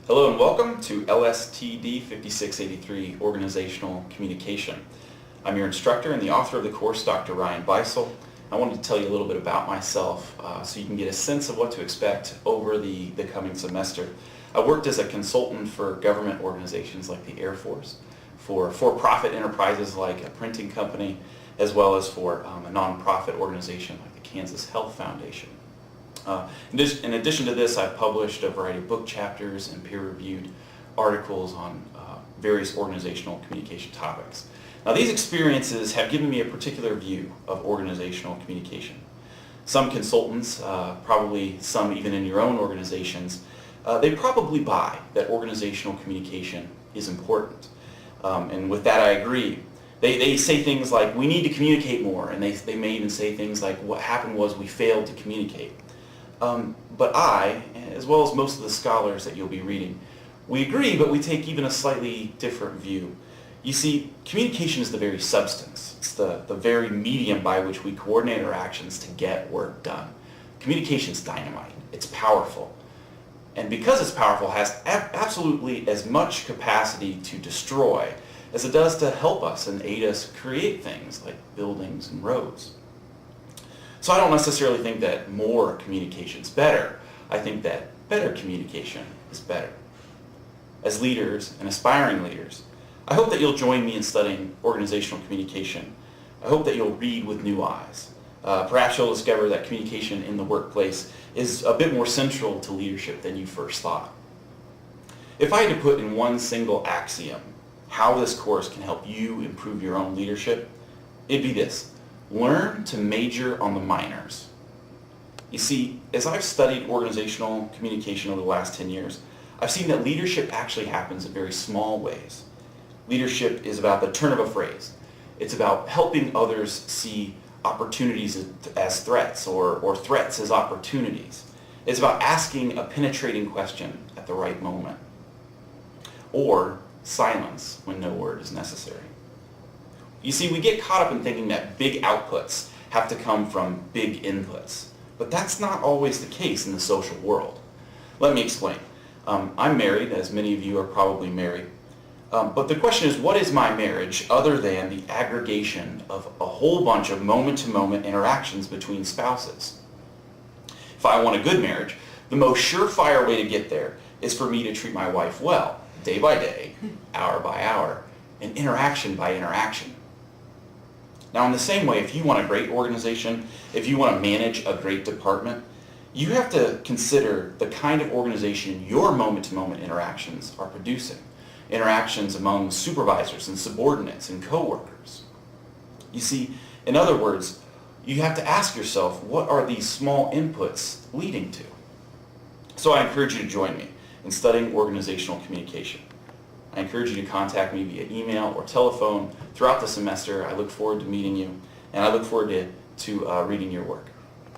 Hello and welcome to LSTD 5683 Organizational Communication. I'm your instructor and the author of the course, Dr. RyanBisel. I wanted to tell you a little bit about myself so you can get a sense of what to expect over the coming semester. I worked as a consultant for government organizations like the Air Force, for for-profit enterprises like a printing company, as well as for a nonprofit organization like the Kansas Health Foundation. In addition to this, I've published a variety of book chapters and peer-reviewed articles on various organizational communication topics. Now, these experiences have given me a particular view of organizational communication. Some consultants, probably some even in your own organizations, they probably buy that organizational communication is important. And with that, I agree. They say things like, we need to communicate more, and they may even say things like, what happened was we failed to communicate. But I, as well as most of the scholars that you'll be reading, we agree, but we take even a slightly different view. You see, communication is the very substance. It's the very medium by which we coordinate our actions to get work done. Communication is dynamite. It's powerful. And because it's powerful, it has absolutely as much capacity to destroy as it does to help us and aid us create things like buildings and roads. So I don't necessarily think that more communication is better. I think that better communication is better. As leaders and aspiring leaders, I hope that you'll join me in studying organizational communication. I hope that you'll read with new eyes. Perhaps you'll discover that communication in the workplace is a bit more central to leadership than you first thought. If I had to put in one single axiom how this course can help you improve your own leadership, it'd be this: learn to major on the minors. You see, as I've studied organizational communication over the last 10 years, I've seen that leadership actually happens in very small ways. Leadership is about the turn of a phrase. It's about helping others see opportunities as threats or threats as opportunities. It's about asking a penetrating question at the right moment. Or silence when no word is necessary. You see, we get caught up in thinking that big outputs have to come from big inputs, but that's not always the case in the social world. Let me explain. I'm married, as many of you are probably married, but the question is, what is my marriage other than the aggregation of a whole bunch of moment-to-moment interactions between spouses? If I want a good marriage, the most surefire way to get there is for me to treat my wife well, day by day, hour by hour, and interaction by interaction. Now, in the same way, if you want a great organization, if you want to manage a great department, you have to consider the kind of organization your moment-to-moment interactions are producing. Interactions among supervisors and subordinates and coworkers. You see, in other words, you have to ask yourself, what are these small inputs leading to? So I encourage you to join me in studying organizational communication. I encourage you to contact me via email or telephone throughout the semester. I look forward to meeting you, and I look forward to reading your work.